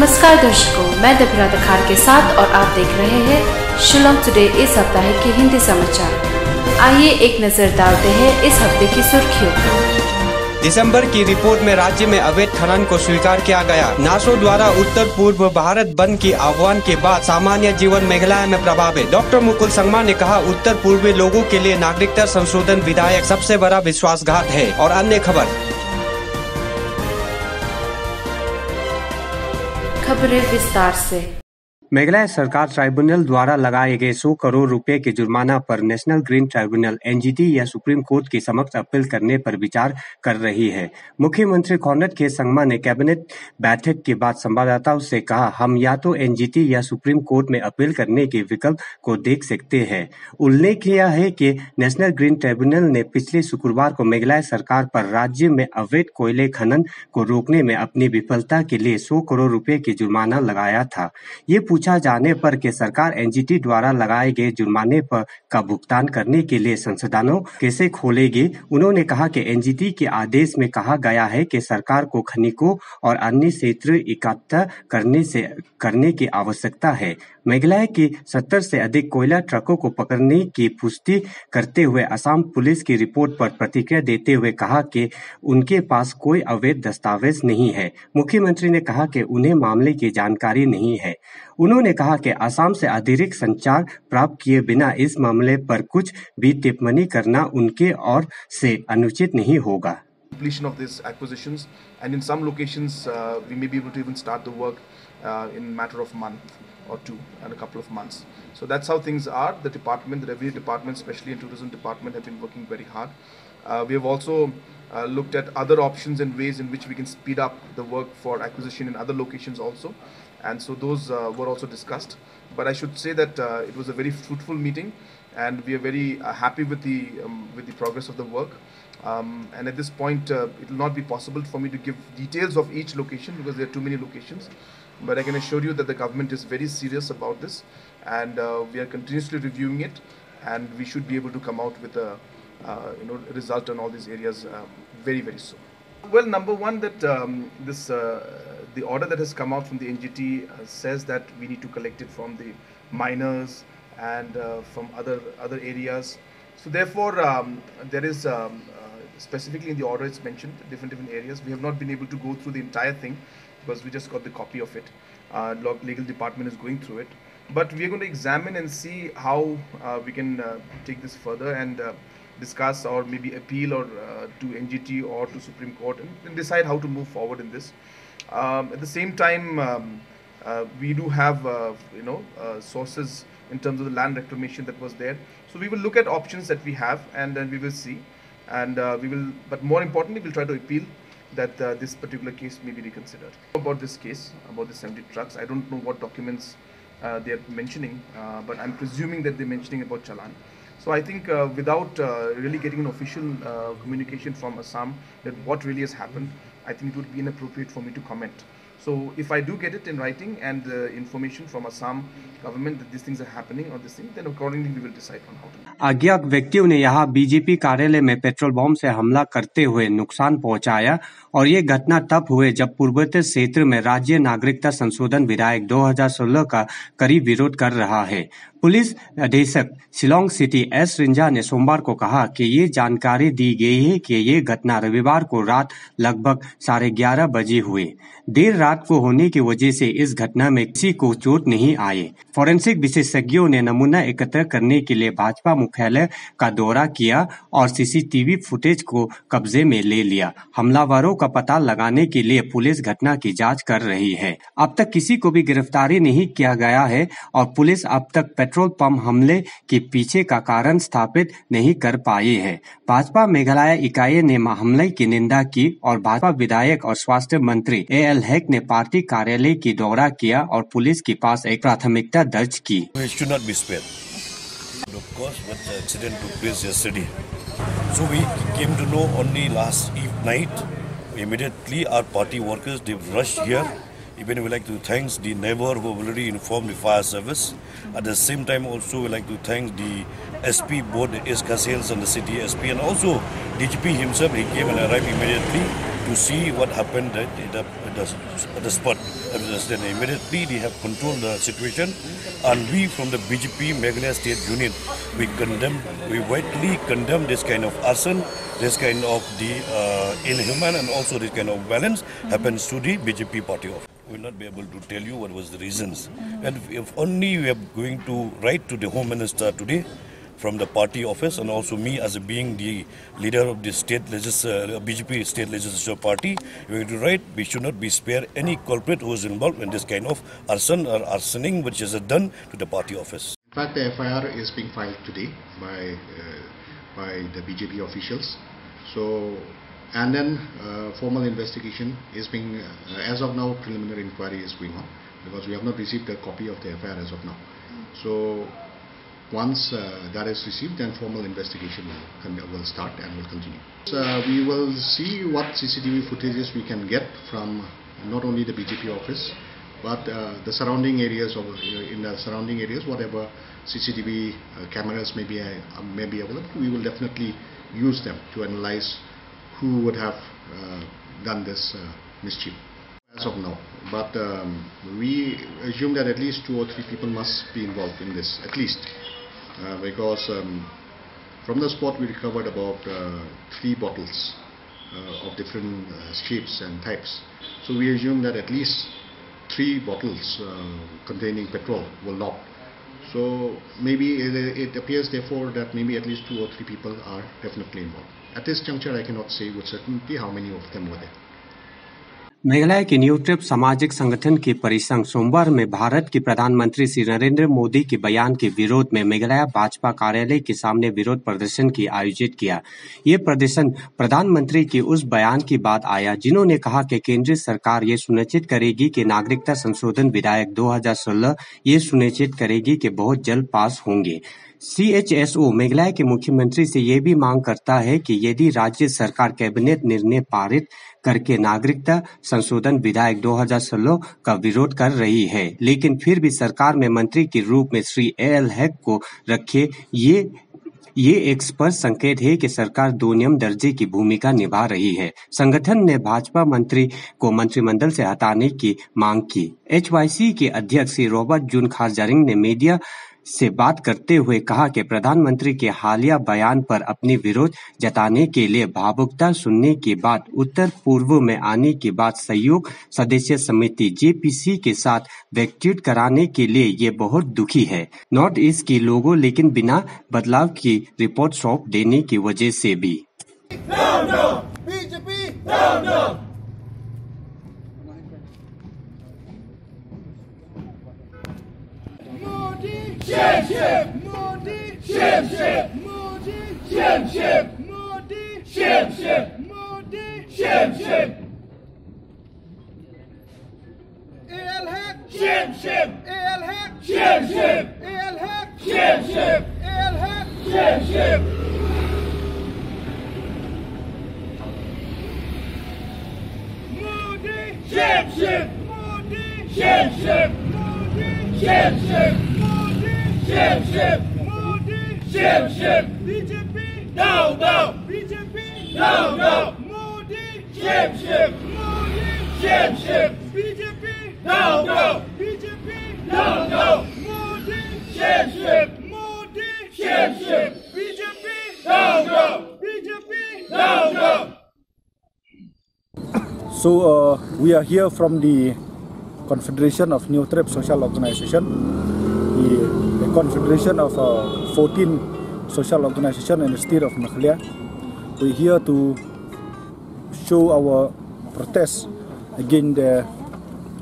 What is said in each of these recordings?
नमस्कार दर्शकों, मैं दबिरा दखार के साथ और आप देख रहे हैं शिलोंग टुडे इस सप्ताह के हिंदी समाचार। आइए एक नजर डालते हैं इस हफ्ते की सुर्खियों पर। दिसंबर की रिपोर्ट में राज्य में अवैध खनन को स्वीकार किया गया। नासो द्वारा उत्तर पूर्व भारत बंद की आह्वान के बाद सामान्य जीवन मेघालय में प्रभावित। डॉक्टर मुकुल संगमा ने कहा, उत्तर पूर्वी लोगों के लिए नागरिकता संशोधन विधेयक सबसे बड़ा विश्वासघात है। और अन्य खबरें विस्तार से। मेघालय सरकार ट्राइब्यूनल द्वारा लगाए गए 100 करोड़ रुपए के जुर्माना पर नेशनल ग्रीन ट्राइब्यूनल (एनजीटी) या सुप्रीम कोर्ट के समक्ष अपील करने पर विचार कर रही है। मुख्यमंत्री कॉनरेड के संगमा ने कैबिनेट बैठक के बाद संवाददाताओं से कहा, हम या तो एनजीटी या सुप्रीम कोर्ट में अपील करने के विकल्प को देख सकते हैं। उल्लेख किया है कि नेशनल ग्रीन ट्राइब्यूनल ने पिछले शुक्रवार को मेघालय सरकार पर राज्य में अवैध कोयले खनन को रोकने में अपनी विफलता के लिए 100 करोड़ रुपए की जुर्माना लगाया था। ये पूछा जाने पर कि सरकार एनजीटी द्वारा लगाए गए जुर्माने पर का भुगतान करने के लिए संसाधनों कैसे खोलेगी, उन्होंने कहा कि एनजीटी के आदेश में कहा गया है कि सरकार को खनिकों और अन्य क्षेत्र इकट्ठा करने की आवश्यकता है। मेघालय की 70 से अधिक कोयला ट्रकों को पकड़ने की पुष्टि करते हुए असम पुलिस की रिपोर्ट पर प्रतिक्रिया देते हुए कहा कि उनके पास कोई अवैध दस्तावेज नहीं है। मुख्यमंत्री ने कहा कि उन्हें मामले की जानकारी नहीं है। उन्होंने कहा कि असम से अतिरिक्त संचार प्राप्त किए बिना इस मामले पर कुछ भी टिप्पणी करना उनके ओर से अनुचित नहीं होगा। Completion of these acquisitions, and in some locations we may be able to even start the work in a matter of a month or two and a couple of months. So that's how things are. The revenue department, especially in tourism department, have been working very hard. We have also looked at other options and ways in which we can speed up the work for acquisition in other locations also, and so those were also discussed. But I should say that it was a very fruitful meeting, and we are very happy with the progress of the work. And at this point, it will not be possible for me to give details of each location because there are too many locations. But I can assure you that the government is very serious about this, and we are continuously reviewing it, and we should be able to come out with a result on all these areas very, very soon. Well, number one, that the order that has come out from the NGT says that we need to collect it from the miners and from other areas. So therefore, there is specifically in the order it's mentioned different areas. We have not been able to go through the entire thing because we just got the copy of it. Legal department is going through it, but we are going to examine and see how we can take this further and discuss or maybe appeal or to NGT or to Supreme Court and decide how to move forward in this. At the same time, we do have sources in terms of the land reclamation that was there. So we will look at options that we have, and then we will see, and but more importantly, we'll try to appeal that this particular case may be reconsidered. About this case, about the 70 trucks, I don't know what documents they are mentioning, but I'm presuming that they're mentioning about Challan. So I think without really getting an official communication from Assam that what really has happened, I think it would be inappropriate for me to comment. So if I do get it in writing and information from Assam government that these things are happening or this thing, then accordingly we will decide on how to. अज्ञात व्यक्तियों ने यहाँ BJP कार्यालय में petrol bomb से हमला करते हुए नुकसान पहुंचाया और ये घटना तब हुए जब पूर्वोत्तर क्षेत्र में राज्य नागरिकता संशोधन विधेयक 2016 का करीब विरोध कर रहा है। पुलिस अधीक्षक शिलोंग सिटी एस रिंजा ने सोमवार को कहा कि ये जानकारी दी गई है कि ये घटना रविवार को रात लगभग 11:30 बजे हुई। देर रात को होने की वजह से इस घटना में किसी को चोट नहीं आई। फोरेंसिक विशेषज्ञों ने नमूना एकत्र करने के लिए भाजपा मुख्यालय का दौरा किया और सीसीटीवी फुटेज को कब्जे में ले लिया। हमलावरों का पता लगाने के लिए पुलिस घटना की जांच कर रही है। अब तक किसी को भी गिरफ्तारी नहीं किया गया है और पुलिस अब तक पेट्रोल पंप हमले के पीछे का कारण स्थापित नहीं कर पाई है। भाजपा मेघालय इकाई ने हमले की निंदा की और भाजपा विधायक और स्वास्थ्य मंत्री एएल हेक ने पार्टी कार्यालय की दौरा किया और पुलिस के पास एक प्राथमिकता दर्ज की। Of course, but the accident took place yesterday. So we came to know only last night. Immediately, our party workers, they rushed here. Even we like to thank the neighbor who already informed the fire service. At the same time, also we like to thank the SP, both the SK Sales and the city SP, and also DGP himself. He came and arrived immediately. to see what happened at the spot. Then immediately they have controlled the situation, and we from the BJP Meghalaya State Unit, we widely condemn this kind of arson, this kind of the inhuman, and also this kind of violence happens to the BJP party office. We will not be able to tell you what was the reasons, and if only we are going to write to the Home Minister today from the party office, and also me as being the leader of the BJP state legislature party, we are going to write, we should not be spared any culprit who is involved in this kind of arson or arsoning which is done to the party office. In fact, the FIR is being filed today by the BJP officials. So, and then formal investigation is being, as of now, preliminary inquiry is going on, because we have not received a copy of the FIR as of now. So, once that is received, then formal investigation will start and will continue. We will see what CCTV footages we can get from not only the BJP office, but the surrounding areas in the surrounding areas, whatever CCTV cameras may be available, we will definitely use them to analyze who would have done this mischief as of now. But we assume that at least 2 or 3 people must be involved in this, at least. Because from the spot we recovered about 3 bottles of different shapes and types. So we assume that at least 3 bottles containing petrol were locked. So maybe it appears therefore that maybe at least 2 or 3 people are definitely involved. At this juncture I cannot say with certainty how many of them were there. Meghalaya के new trip सामाजिक संगठन के परिसंघ सोमवार में भारत के प्रधानमंत्री श्री नरेंद्र मोदी के बयान के विरोध में मेघालय भाजपा कार्यालय के सामने विरोध प्रदर्शन की आयोजित किया। ये प्रदर्शन प्रधानमंत्री के उस बयान के बाद आया जिन्होंने कहा कि केंद्र सरकार ये सुनिश्चित करेगी कि नागरिकता संशोधन विधेयक 2016 ये सुनिश्चित करेगी कि बहुत जल्द पास होंगे। CHSO मेघालय के मुख्यमंत्री से ये भी मांग करता है कि यदि राज्य सरकार कैबिनेट निर्णय पारित करके नागरिकता संशोधन विधेयक 2016 का विरोध कर रही है, लेकिन फिर भी सरकार में मंत्री के रूप में श्री AL Haq को रखे, ये एक स्पष्ट संकेत है कि सरकार 2 नियम दर्जे की भूमिका निभा रही है। संगठन ने भाजपा मंत्री को मंत्रिमंडल से हटाने की मांग की। HYC के अध्यक्ष श्री रॉबर्ट जून खारजारिंग ने मीडिया से बात करते हुए कहा कि प्रधानमंत्री के हालिया बयान पर अपनी विरोध जताने के लिए भावुकता सुनने के बाद उत्तर पूर्व में आने के बाद सहयोग सदस्य समिति JPC के साथ व्यक्तिगत कराने के लिए ये बहुत दुखी है। नॉर्थ ईस्ट के लोगों लेकिन बिना बदलाव की रिपोर्ट सौंप देने की वजह से भी So we are here from the Confederation of New Trip Social Organization, the confederation of 14 social organizations in the state of Meghalaya. We're here to show our protest against the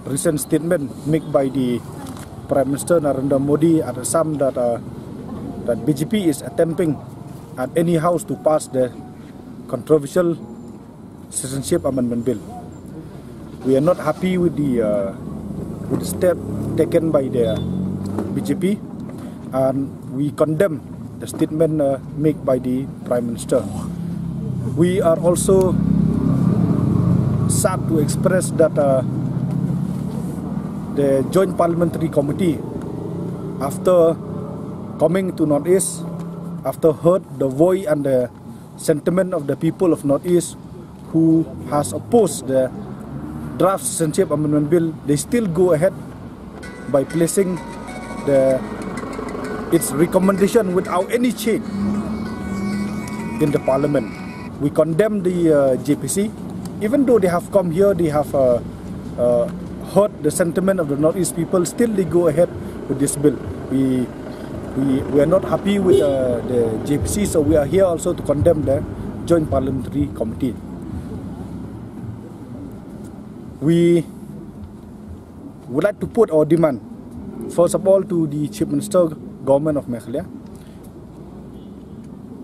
recent statement made by the Prime Minister Narendra Modi at the time that BJP is attempting at any house to pass the controversial Citizenship Amendment Bill. We are not happy with the step taken by the BJP, and we condemn the statement made by the Prime Minister. We are also sad to express that the Joint Parliamentary Committee, after coming to North East, after heard the voice and the sentiment of the people of North East, who has opposed the draft citizenship amendment bill, they still go ahead by placing its recommendation without any change in the parliament. We condemn the JPC, even though they have come here, they have heard the sentiment of the Northeast people. Still, they go ahead with this bill. We are not happy with the JPC, so we are here also to condemn the Joint Parliamentary Committee. We would like to put our demand, first of all, to the Chief Minister, Government of Meghalaya.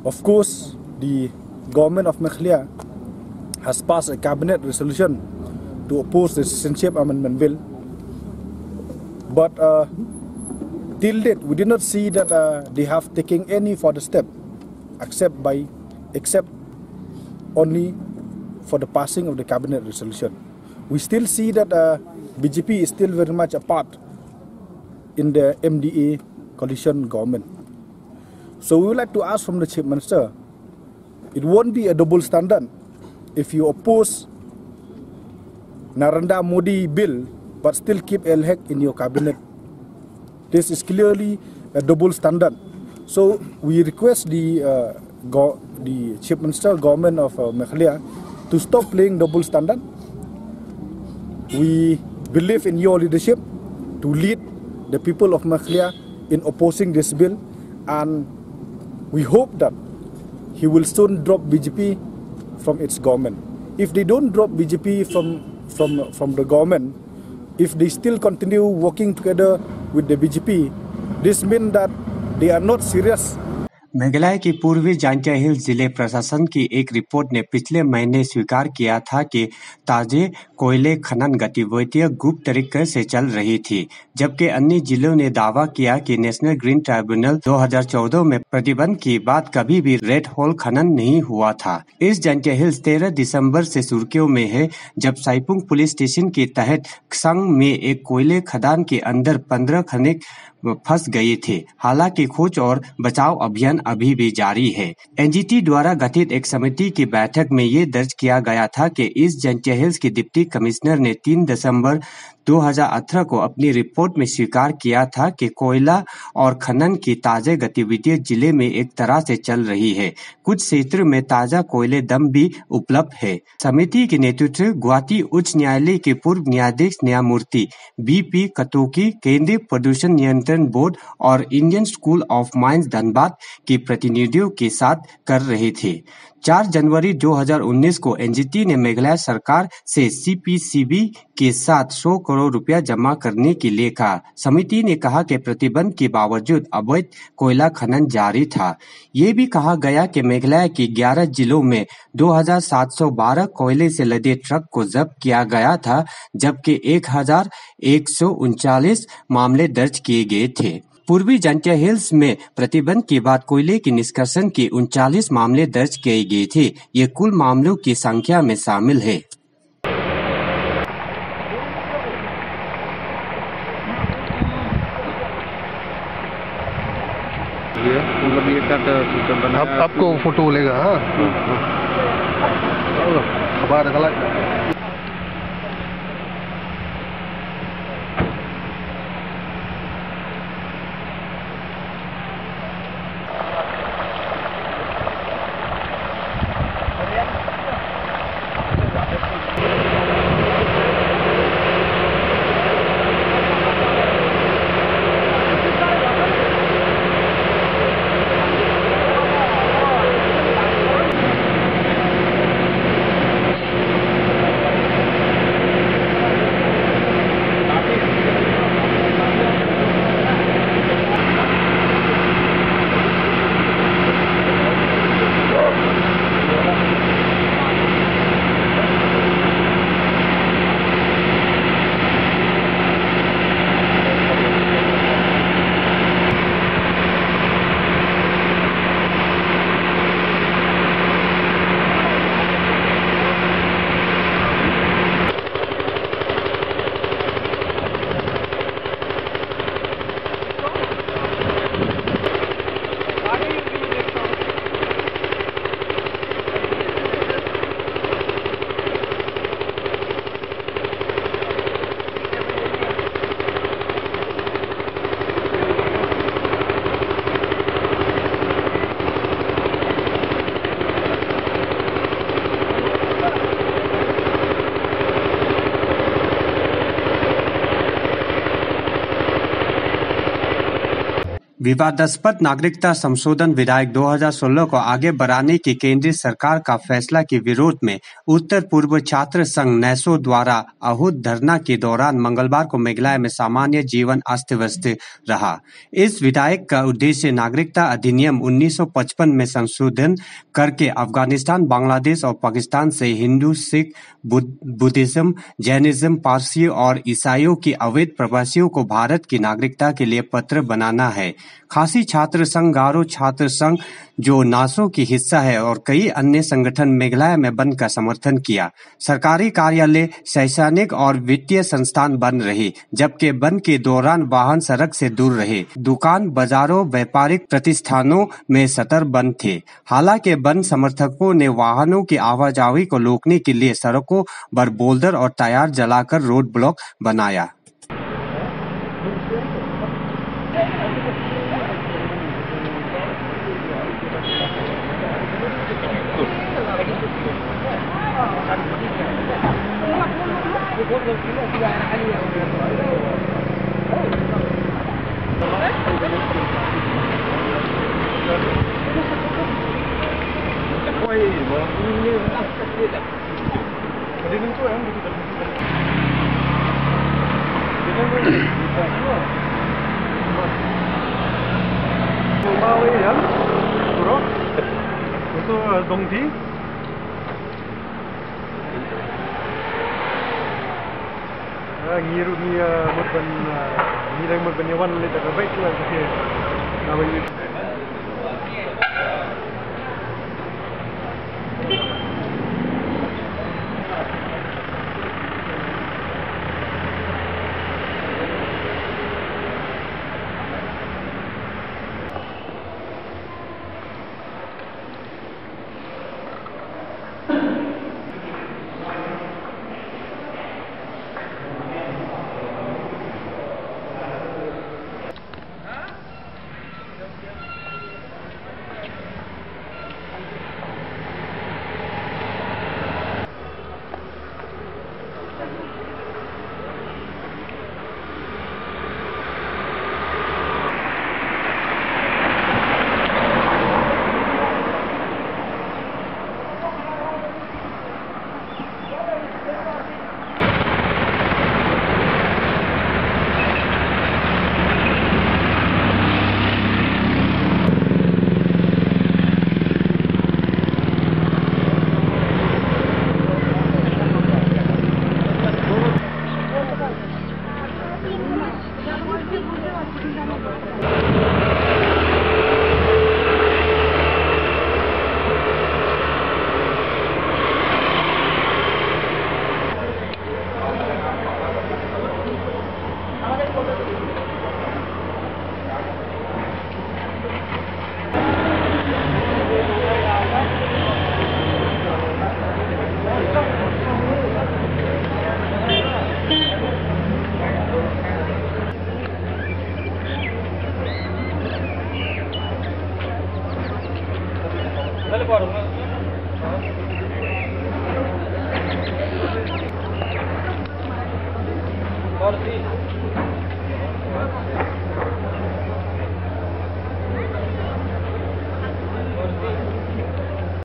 Of course, the Government of Meghalaya has passed a cabinet resolution to oppose the Citizenship Amendment Bill. But till date, we did not see that they have taken any further step except only for the passing of the cabinet resolution. We still see that BJP is still very much a part in the MDA coalition government. So we would like to ask from the Chief Minister, it won't be a double standard if you oppose Narendra Modi bill but still keep LHEC in your cabinet. This is clearly a double standard. So we request the Chief Minister, Government of Meghalaya, to stop playing double standard. We believe in your leadership to lead the people of Meghalaya in opposing this bill, and we hope that he will soon drop BJP from its government. If they don't drop BJP from the government, if they still continue working together with the BJP, this means that they are not serious. Meghalaya के पूर्वी जांटिया hills जिले प्रशासन की एक report ने पिछले महीने स्वीकार किया था कि ताजे कोयले खनन गतिविधियां गुप्त तरीके से चल रही थी, जबकि अन्य जिलों ने दावा किया कि नेशनल ग्रीन ट्राइब्यूनल 2014 में प्रतिबंध के बाद कभी भी रेड होल खनन नहीं हुआ था। इस जांटिया हिल्स 13 दिसंबर से सुर्खियों में है, जब साइपुंग पुलिस स्टेशन के तहत खसंग में एक कोयले खदान के अंदर 15 खनिक फंस गए थे। हालांकि खोज और बचाव अभियान अभी भी जारी है। एनजीटी द्वारा गठित एक समिति की बैठक में ये दर्ज किया गया था कि इस जांटिया हिल्स के डिप्टी कमिश्नर ने 3 दिसंबर 2018 को अपनी रिपोर्ट में स्वीकार किया था कि कोयला और खनन की ताजा गतिविधियां जिले में एक तरह से चल रही है। कुछ क्षेत्रों में ताजा कोयले दम भी उपलब्ध है। समिति के नेतृत्व गुवाहाटी उच्च न्यायालय के पूर्व न्यायाधीश न्यायमूर्ति बीपी कटोकी, केंद्रीय प्रदूषण नियंत्रण बोर्ड और Indian school of mines Dhanbad के प्रतिनिधियों के साथ कर रहे थे। 4 जनवरी 2019 को एनजीटी ने मेघालय सरकार से सीपीसीबी के साथ 100 करोड़ रुपया जमा करने के लिए कहा। समिति ने कहा कि प्रतिबंध के बावजूद अवैध कोयला खनन जारी था। ये भी कहा गया कि मेघालय के 11 जिलों में 2712 कोयले से लदे ट्रक को जब्त किया गया था, जबकि 1139 मामले दर्ज किए गए थे। पूर्वी जांटिया हिल्स में प्रतिबंध के बाद कोयले के निष्कर्षण के 39 मामले दर्ज किए गए थे। ये कुल मामलों की संख्या में शामिल है। आपको फोटो लेगा। हाँ, खबर गलत। विवादास्पद नागरिकता संशोधन विधेयक 2016 को आगे बढ़ाने की केंद्रीय सरकार का फैसला के विरोध में उत्तर पूर्व छात्र संघ नेसो द्वारा आहूत धरना के दौरान मंगलवार को मेघालय में सामान्य जीवन अस्त व्यस्त रहा। इस विधेयक का उद्देश्य नागरिकता अधिनियम 1955 में संशोधन करके अफगानिस्तान, बांग्लादेश और पाकिस्तान से हिंदू, सिख, बुद्धिज्म, जैनिज्म, पारसी और ईसाइयों की अवैध प्रवासियों को भारत की नागरिकता के लिए पात्र बनाना है। खासी छात्र संघ, गारो छात्र संघ जो नासो की हिस्सा है और कई अन्य संगठन मेघालय में बंद का समर्थन किया। सरकारी कार्यालय, शैक्षणिक और वित्तीय संस्थान बंद रहे, जबकि बंद के दौरान वाहन सड़क से दूर रहे। दुकान, बाजारों, व्यापारिक प्रतिष्ठानों में शटर बंद थे। हालांकि बंद समर्थकों ने वाहनों की आवाजाही को रोकने के लिए सड़कों पर बोल्डर और टायर जलाकर रोड ब्लॉक बनाया।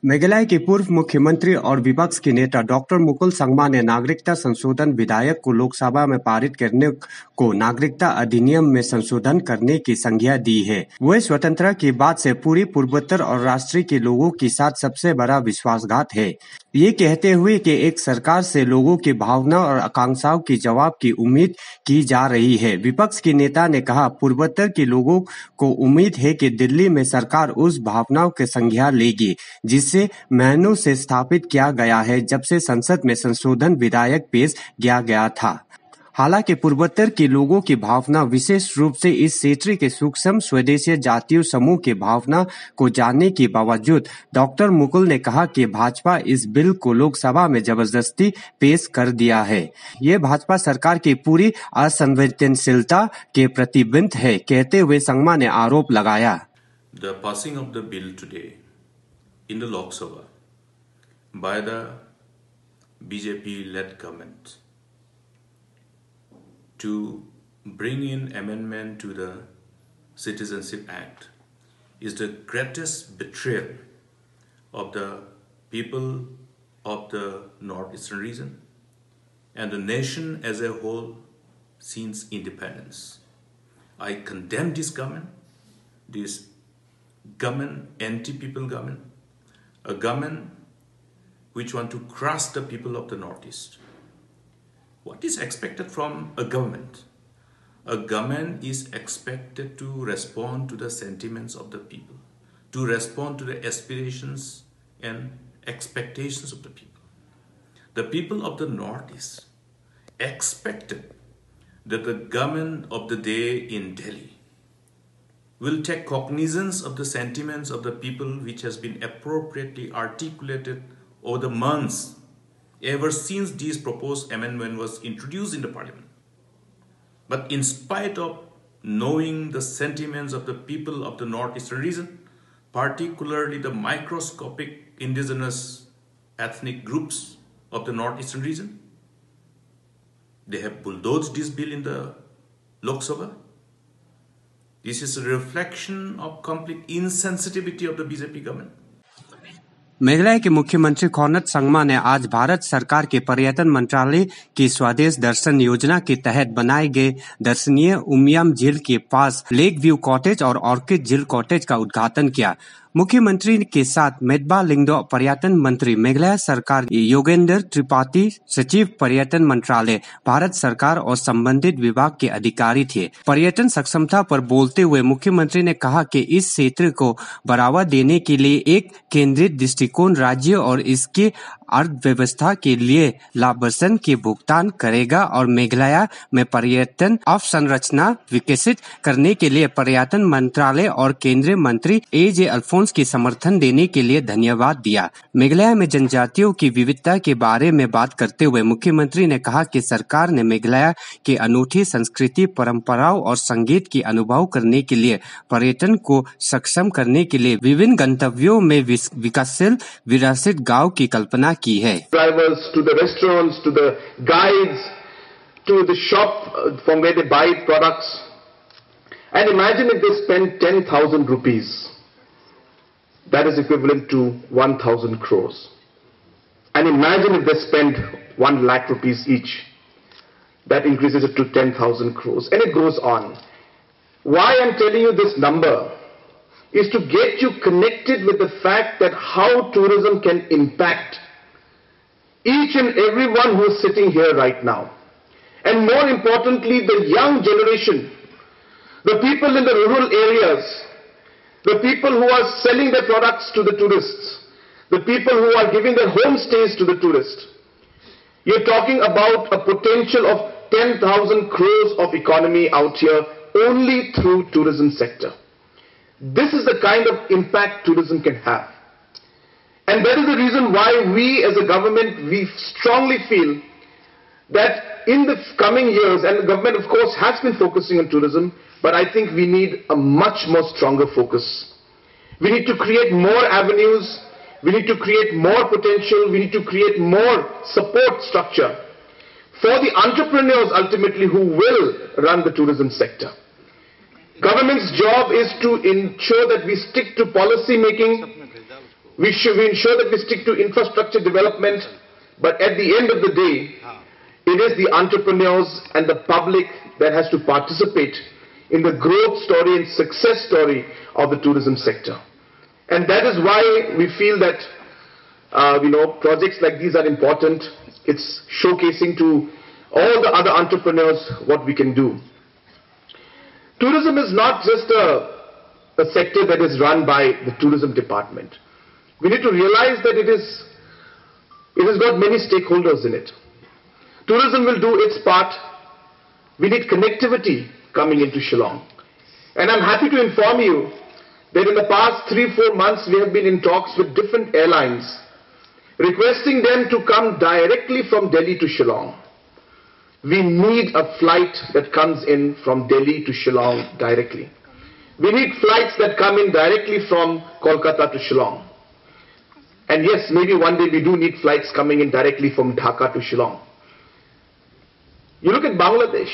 मेघालय के पूर्व मुख्यमंत्री और विपक्ष के नेता डॉक्टर मुकुल संगमा ने नागरिकता संशोधन विधेयक को लोकसभा में पारित करने को नागरिकता अधिनियम में संशोधन करने की संज्ञा दी है। वह स्वतंत्रता के बाद से पूरी पूर्वोत्तर और राष्ट्र के लोगों के साथ सबसे बड़ा विश्वासघात है, ये कहते हुए कि एक सरकार से लोगों की भावना और आकांक्षाओं के जवाब की उम्मीद की जा रही है। विपक्ष के नेता ने कहा, पूर्वोत्तर के लोगों को उम्मीद है कि दिल्ली में सरकार उस भावनाओं की संज्ञा लेगी जिसे महीनों से स्थापित किया गया है जब से संसद में संशोधन विधेयक पेश किया गया था। हालांकि पूर्वोत्तर के लोगों की भावना, विशेष रूप से इस क्षेत्र के सूक्ष्म स्वदेशी जातीय समूह की भावना को जानने के बावजूद डॉक्टर मुकुल ने कहा कि भाजपा इस बिल को लोकसभा में जबरदस्ती पेश कर दिया है। ये भाजपा सरकार की पूरी असंवेदनशीलता के प्रतिबिंब है, कहते हुए संगमा ने आरोप लगाया। The passing of the bill today in the Lok Sabha by the BJP-led government to bring in amendment to the Citizenship Act is the greatest betrayal of the people of the northeastern region and the nation as a whole since independence. I condemn this government, anti-people government, a government which want to crush the people of the Northeast. What is expected from a government? A government is expected to respond to the sentiments of the people, to respond to the aspirations and expectations of the people. The people of the Northeast expected that the government of the day in Delhi will take cognizance of the sentiments of the people which has been appropriately articulated over the months ever since this proposed amendment was introduced in the parliament. But in spite of knowing the sentiments of the people of the northeastern region, particularly the microscopic indigenous ethnic groups of the northeastern region, they have bulldozed this bill in the Lok Sabha. This is a reflection of complete insensitivity of the BJP government. Meghalaya के मुख्यमंत्री Conrad Sangma ने आज भारत सरकार के पर्यटन मंत्रालय की स्वदेश दर्शन योजना के तहत बनाए गए दर्शनीय उमियम झील के पास लेक व्यू कॉटेज और ऑर्किड झील कॉटेज का उद्घाटन किया। मुख्यमंत्री के साथ मेदबा लिंगदो पर्यटन मंत्री, मेघालय सरकार योगेंद्र त्रिपाठी सचिव पर्यटन मंत्रालय, भारत सरकार और संबंधित विभाग के अधिकारी थे। पर्यटन सक्षमता पर बोलते हुए मुख्यमंत्री ने कहा कि इस क्षेत्र को बढ़ावा देने के लिए एक केंद्रित दृष्टिकोण राज्य और इसके अर्थव्यवस्था के लिए लाभांश के भुगतान करेगा और मेघालय में पर्यटन अवसंरचना विकसित करने के लिए पर्यटन मंत्रालय और केंद्रीय मंत्री एजे अल्फोंस के समर्थन देने के लिए धन्यवाद दिया। मेघालय में जनजातियों की विविधता के बारे में बात करते हुए मुख्यमंत्री ने कहा कि सरकार ने मेघालय के अनूठी संस्कृति, परंपराओं और संगीत की अनुभव करने के लिए पर्यटन को सक्षम करने के लिए विभिन्न गंतव्यों में विकासशील विरासत गांव की कल्पना की है। Drivers to the restaurants, to the guides, to the shop from where they buy products. And imagine if they spend 10,000 rupees. That is equivalent to 1,000 crores. And imagine if they spend 1 lakh rupees each. That increases it to 10,000 crores. And it goes on. Why I'm telling you this number is to get you connected with the fact that how tourism can impact each and everyone who is sitting here right now. And more importantly, the young generation, the people in the rural areas, the people who are selling their products to the tourists, the people who are giving their homestays to the tourists. You're talking about a potential of 10,000 crores of economy out here only through tourism sector. This is the kind of impact tourism can have. And that is the reason why we as a government, we strongly feel that in the coming years, and the government of course has been focusing on tourism, but I think we need a much more stronger focus. We need to create more avenues, we need to create more potential, we need to create more support structure for the entrepreneurs ultimately who will run the tourism sector. Government's job is to ensure that we stick to policy making, we ensure that we stick to infrastructure development, but at the end of the day, it is the entrepreneurs and the public that has to participate in the growth story and success story of the tourism sector. And that is why we feel that projects like these are important. It's showcasing to all the other entrepreneurs what we can do. Tourism is not just a sector that is run by the tourism department. We need to realize that it has got many stakeholders in it. Tourism will do its part. We need connectivity coming into Shillong. And I'm happy to inform you that in the past 3-4 months we have been in talks with different airlines requesting them to come directly from Delhi to Shillong. We need a flight that comes in from Delhi to Shillong directly. We need flights that come in directly from Kolkata to Shillong. And yes, maybe one day we do need flights coming in directly from Dhaka to Shillong. You look at Bangladesh,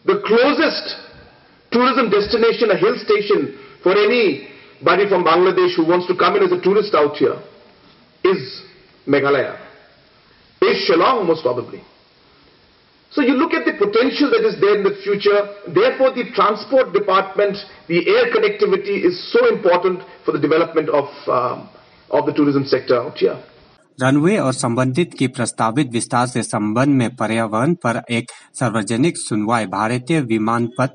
the closest tourism destination, a hill station for anybody from Bangladesh who wants to come in as a tourist out here is Meghalaya, is Shillong most probably. So you look at the potential that is there in the future. Therefore, the transport department, the air connectivity is so important for the development of the tourism sector out here. Runway और संबंधित की प्रस्तावित विस्तार से संबंध में पर्यावरण पर एक सार्वजनिक सुनवाई भारतीय विमानपथ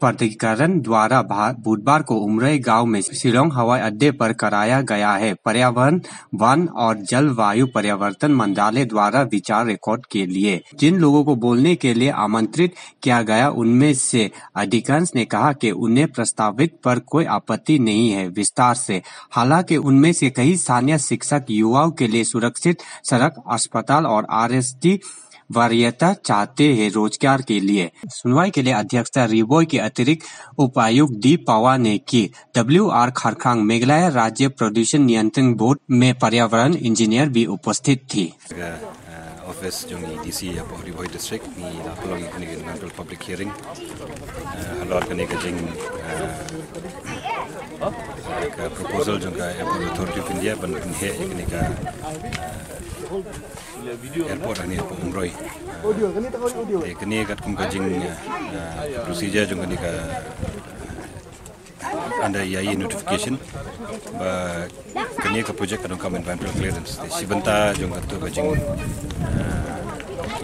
प्राधिकरण द्वारा बुधवार को उमरई गांव में शिलोंग हवाई अड्डे पर कराया गया है। पर्यावरण, वन और जलवायु परिवर्तन मंत्रालय द्वारा विचार रिकॉर्ड के लिए जिन लोगों को बोलने के लिए आमंत्रित किया गया उनमें से अधिकांश ने कहा कि उन्हें प्रस्तावित पर कोई आपत्ति नहीं है विस्तार से। हालांकि उनमें से कई स्थानीय शिक्षक युवाओं के लिए सुरक्षित सड़क, अस्पताल और RST वरीयता चाहते हैं रोजगार के लिए। सुनवाई के लिए अध्यक्षता रिबोई के अतिरिक्त उपायुक्त डी पावा ने की। WR खारखांग मेघालय राज्य प्रदूषण नियंत्रण बोर्ड में पर्यावरण इंजीनियर भी उपस्थित थी। Office jungi DC apa Riboy district ni lapolong ni dengan public hearing halor kene ke jing ka proposal jangka airport authority of India ban he kene ka airport ni apa umroi kene kat kum ka jing procedure jangka ni ka under EIA notification ba kene ka project kadang kam environmental clearance sibanta jangka tu ka jing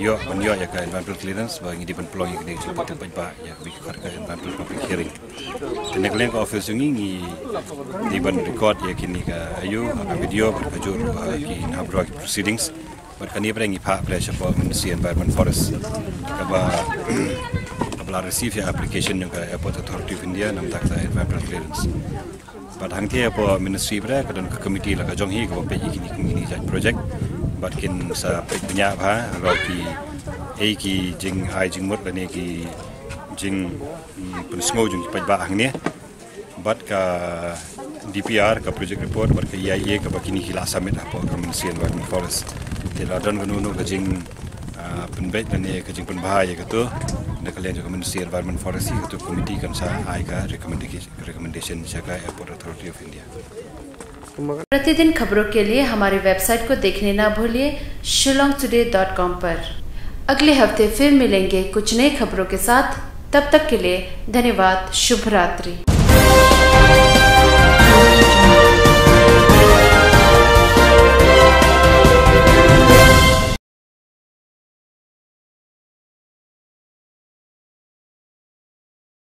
yo ya ka environmental clearance ba ngi dipan pelong ngi cepat pa ya bi ka environmental public hearing teneklen ka office ngi dipan record ya kini ka ayu ka video ka jur ki habro proceedings bar kani prengi pha pressure for Ministry Environment Forest ka ba abla receive ya application ka Airport Authority of India nam tak sa environmental clearance but hangte apa ministry bra ka don committee la ka jong hi ka pe kini project but kin sa penya bha ro ki ki jing ai jing mot bane ki jing pun sngo jing pa ba hang ne but ka DPR ka project report but ka EIA ka bakini hila summit apa ka Ministry Environment Forest te la don ganu ka jing pun bet bane ka jing pun bahaya ka tu na kalian juga Ministry Environment Forest ka tu committee kan sa ai ka recommendation jaka Airport Authority of India। प्रतिदिन खबरों के लिए हमारी website को देखने ना भूलिए shillongtoday.com पर। अगले हफ्ते फिर मिलेंगे कुछ नई खबरों के साथ। तब तक के लिए धन्यवाद। शुभ रात्रि।